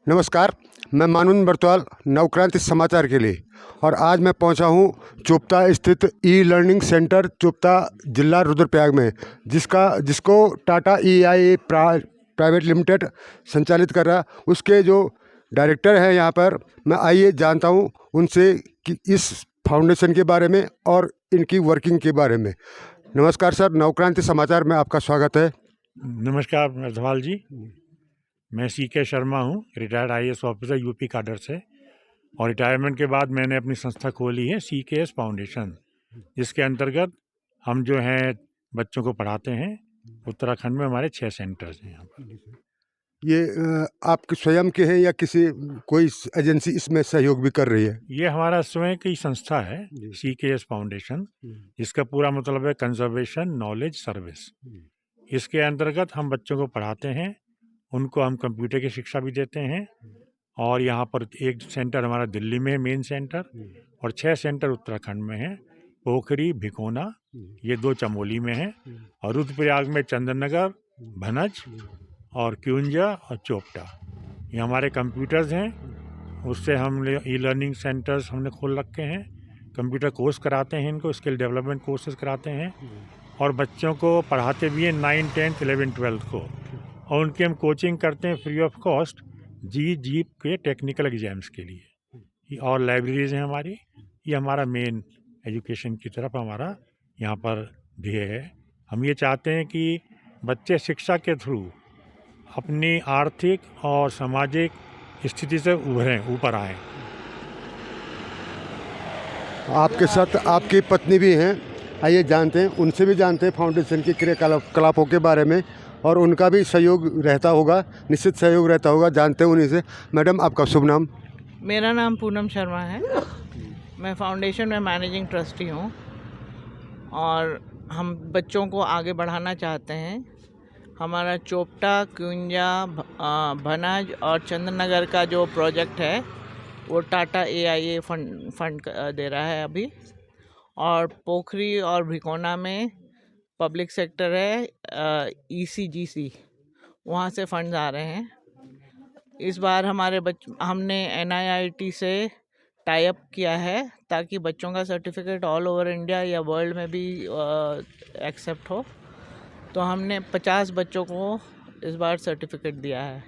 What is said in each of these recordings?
नमस्कार, मैं मानून बर्तवाल नवक्रांति समाचार के लिए। और आज मैं पहुंचा हूं चोपता स्थित ई लर्निंग सेंटर चोपता जिला रुद्रप्रयाग में, जिसको टाटा EIA प्राइवेट लिमिटेड संचालित कर रहा है। उसके जो डायरेक्टर हैं यहाँ पर, मैं आइए जानता हूं उनसे कि इस फाउंडेशन के बारे में और इनकी वर्किंग के बारे में। नमस्कार सर, नवक्रांति समाचार में आपका स्वागत है। नमस्कार धवाल जी, मैं CK शर्मा हूँ, retired IAS officer UP cadre से। और रिटायरमेंट के बाद मैंने अपनी संस्था खोली है CKS फाउंडेशन, जिसके अंतर्गत हम जो हैं बच्चों को पढ़ाते हैं। उत्तराखंड में हमारे 6 सेंटर्स हैं यहाँ पर। ये आपके स्वयं के हैं या कोई एजेंसी इसमें सहयोग भी कर रही है? ये हमारा स्वयं की संस्था है CKS फाउंडेशन, जिसका पूरा मतलब है कंजर्वेशन नॉलेज सर्विस। इसके अंतर्गत हम बच्चों को पढ़ाते हैं, उनको हम कंप्यूटर की शिक्षा भी देते हैं। और यहाँ पर एक सेंटर हमारा दिल्ली में है, मेन सेंटर, और 6 सेंटर उत्तराखंड में हैं। पोखरी, भिकोना, ये 2 चमोली में हैं, और रुद्रप्रयाग में चंद्रनगर, भनज और क्यूंजा और चोपटा। ये हमारे कंप्यूटर्स हैं। उससे हम ई लर्निंग सेंटर्स हमने खोल रखे हैं। कंप्यूटर कोर्स कराते हैं, इनको स्किल डेवलपमेंट कोर्सेज कराते हैं, और बच्चों को पढ़ाते भी हैं 9, 10, 11, 12 को। और उनकी हम कोचिंग करते हैं फ्री ऑफ कॉस्ट जीप के टेक्निकल एग्जाम्स के लिए। और लाइब्रेरीज हैं हमारी। ये हमारा मेन एजुकेशन की तरफ हमारा यहाँ पर ध्येय है। हम ये चाहते हैं कि बच्चे शिक्षा के थ्रू अपनी आर्थिक और सामाजिक स्थिति से उभरें, ऊपर आएँ। आपके साथ आपकी पत्नी भी हैं, आइए जानते हैं, उनसे भी जानते हैं फाउंडेशन के क्रियाकलापों के बारे में, और उनका भी सहयोग रहता होगा, निश्चित सहयोग रहता होगा, जानते हैं उन्हीं से। मैडम, आपका शुभ नाम? मेरा नाम पूनम शर्मा है। मैं फाउंडेशन में मैनेजिंग ट्रस्टी हूँ, और हम बच्चों को आगे बढ़ाना चाहते हैं। हमारा चोपटा, क्यूंजा, भनज और चंद्रनगर का जो प्रोजेक्ट है वो टाटा AIA फंड दे रहा है अभी। और पोखरी और भिकोना में पब्लिक सेक्टर है, ECGC, वहाँ से फंड्स आ रहे हैं। इस बार हमने NIIT से टाई अप किया है, ताकि बच्चों का सर्टिफिकेट ऑल ओवर इंडिया या वर्ल्ड में भी एक्सेप्ट हो। तो हमने 50 बच्चों को इस बार सर्टिफिकेट दिया है,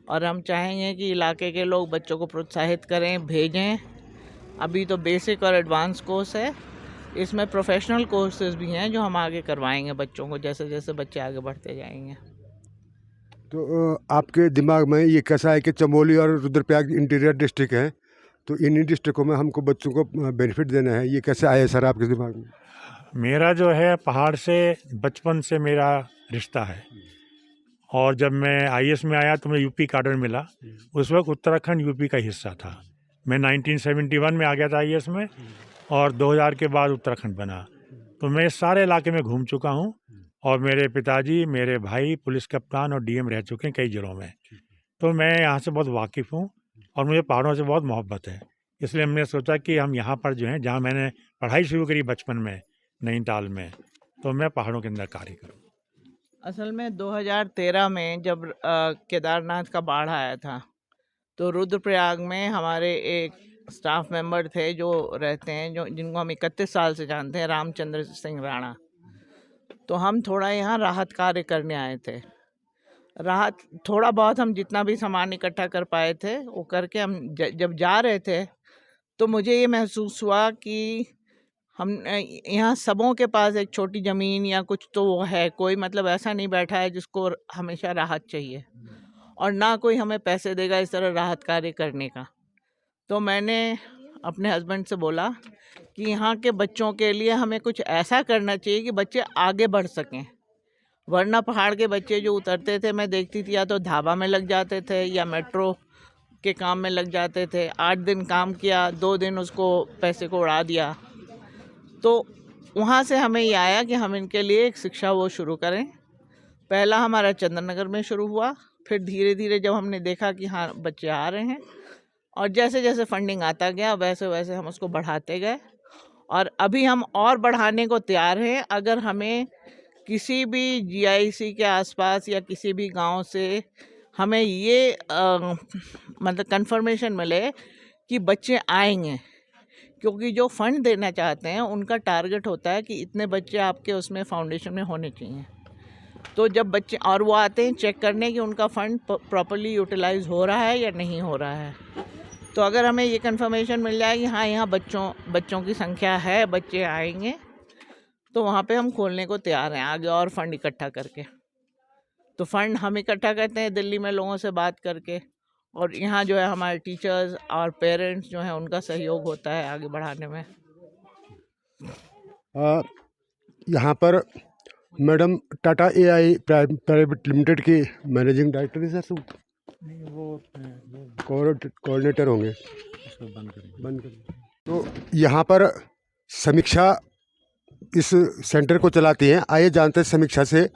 और हम चाहेंगे कि इलाके के लोग बच्चों को प्रोत्साहित करें, भेजें। अभी तो बेसिक और एडवांस कोर्स है, इसमें प्रोफेशनल कोर्सेज भी हैं जो हम आगे करवाएंगे बच्चों को, जैसे जैसे बच्चे आगे बढ़ते जाएंगे। तो आपके दिमाग में ये कैसा है कि चमोली और रुद्रप्रयाग इंटीरियर डिस्ट्रिक्ट है, तो इन डिस्ट्रिक्टों में हमको बच्चों को बेनिफिट देना है, ये कैसे आया सर आपके दिमाग में? मेरा जो है पहाड़ से बचपन से मेरा रिश्ता है। और जब मैं IAS में आया तो मुझे यूपी काडर मिला। उस वक्त उत्तराखंड यूपी का हिस्सा था। मैं 1971 में आ गया था IAS में, और 2000 के बाद उत्तराखंड बना। तो मैं सारे इलाके में घूम चुका हूँ, और मेरे पिताजी, मेरे भाई पुलिस कप्तान और DM रह चुके हैं कई जिलों में। तो मैं यहाँ से बहुत वाकिफ़ हूँ, और मुझे पहाड़ों से बहुत मोहब्बत है। इसलिए हमने सोचा कि हम यहाँ पर जो हैं, जहाँ मैंने पढ़ाई शुरू करी बचपन में नैनीताल में, तो मैं पहाड़ों के अंदर कार्य करूँ। असल में 2013 में जब केदारनाथ का बाढ़ आया था, तो रुद्रप्रयाग में हमारे एक स्टाफ मेंबर थे जो रहते हैं, जिनको हम 31 साल से जानते हैं, रामचंद्र सिंह राणा। तो हम थोड़ा यहाँ राहत कार्य करने आए थे। राहत थोड़ा बहुत हम जितना भी सामान इकट्ठा कर पाए थे वो करके हम जब जा रहे थे, तो मुझे ये महसूस हुआ कि हम यहाँ सबों के पास एक छोटी ज़मीन या कुछ तो वो है, कोई मतलब ऐसा नहीं बैठा है जिसको हमेशा राहत चाहिए, और ना कोई हमें पैसे देगा इस तरह राहत कार्य करने का। तो मैंने अपने हस्बैंड से बोला कि यहाँ के बच्चों के लिए हमें कुछ ऐसा करना चाहिए कि बच्चे आगे बढ़ सकें। वरना पहाड़ के बच्चे जो उतरते थे, मैं देखती थी या तो ढाबा में लग जाते थे या मेट्रो के काम में लग जाते थे। 8 दिन काम किया, 2 दिन उसको पैसे को उड़ा दिया। तो वहाँ से हमें ये आया कि हम इनके लिए एक शिक्षा वो शुरू करें। पहला हमारा चंद्रनगर में शुरू हुआ, फिर धीरे धीरे जब हमने देखा कि हाँ बच्चे आ रहे हैं, और जैसे जैसे फंडिंग आता गया वैसे वैसे हम उसको बढ़ाते गए। और अभी हम और बढ़ाने को तैयार हैं। अगर हमें किसी भी GIC के आसपास या किसी भी गांव से हमें ये मतलब कंफर्मेशन मिले कि बच्चे आएंगे, क्योंकि जो फंड देना चाहते हैं उनका टारगेट होता है कि इतने बच्चे आपके उसमें फाउंडेशन में होने चाहिए। तो जब बच्चे और वो आते हैं चेक करने कि उनका फ़ंड प्रॉपर्ली यूटिलाइज हो रहा है या नहीं हो रहा है। तो अगर हमें ये कंफर्मेशन मिल जाए कि हाँ यहाँ बच्चों की संख्या है, बच्चे आएंगे, तो वहाँ पे हम खोलने को तैयार हैं आगे और फंड इकट्ठा करके। तो फंड हम इकट्ठा करते हैं दिल्ली में लोगों से बात करके, और यहाँ जो है हमारे टीचर्स और पेरेंट्स जो हैं उनका सहयोग होता है आगे बढ़ाने में। यहाँ पर madam Tata AI private limited की मैनेजिंग डायरेक्टर है सर, वो कोऑर्डिनेटर होंगे। इसको बंद करेंगे। बंद कर। तो यहाँ पर समीक्षा इस सेंटर को चलाती हैं। आइए जानते हैं समीक्षा से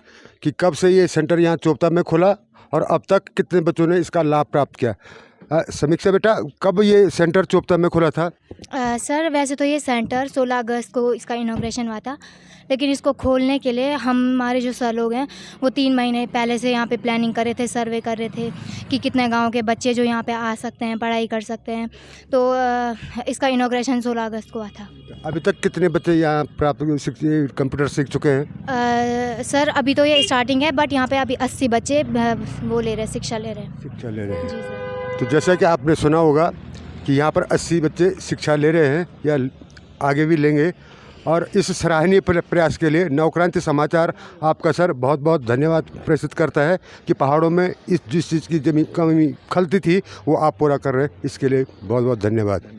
कि कब से ये सेंटर यहाँ चोपता में खुला और अब तक कितने बच्चों ने इसका लाभ प्राप्त किया। समीक्षा बेटा, कब ये सेंटर चोपता में खुला था? सर वैसे तो ये सेंटर 16 अगस्त को इसका इनॉग्रेशन हुआ था, लेकिन इसको खोलने के लिए हमारे जो सर लोग हैं वो 3 महीने पहले से यहाँ पे प्लानिंग कर रहे थे, सर्वे कर रहे थे कि कितने गांव के बच्चे जो यहाँ पे आ सकते हैं, पढ़ाई कर सकते हैं। तो इसका इनॉग्रेशन 16 अगस्त को हुआ था। अभी तक कितने बच्चे यहाँ प्राप्त कंप्यूटर सीख चुके हैं? सर अभी तो ये स्टार्टिंग है, बट यहाँ पे अभी 80 बच्चे वो ले रहे हैं, शिक्षा ले रहे हैं। शिक्षा ले रहे हैं। जी सर। तो जैसा कि आपने सुना होगा कि यहाँ पर 80 बच्चे शिक्षा ले रहे हैं या आगे भी लेंगे, और इस सराहनीय प्रयास के लिए नवक्रांति समाचार आपका सर बहुत बहुत धन्यवाद प्रेषित करता है कि पहाड़ों में जिस चीज़ की कमी खलती थी वो आप पूरा कर रहे हैं। इसके लिए बहुत बहुत धन्यवाद।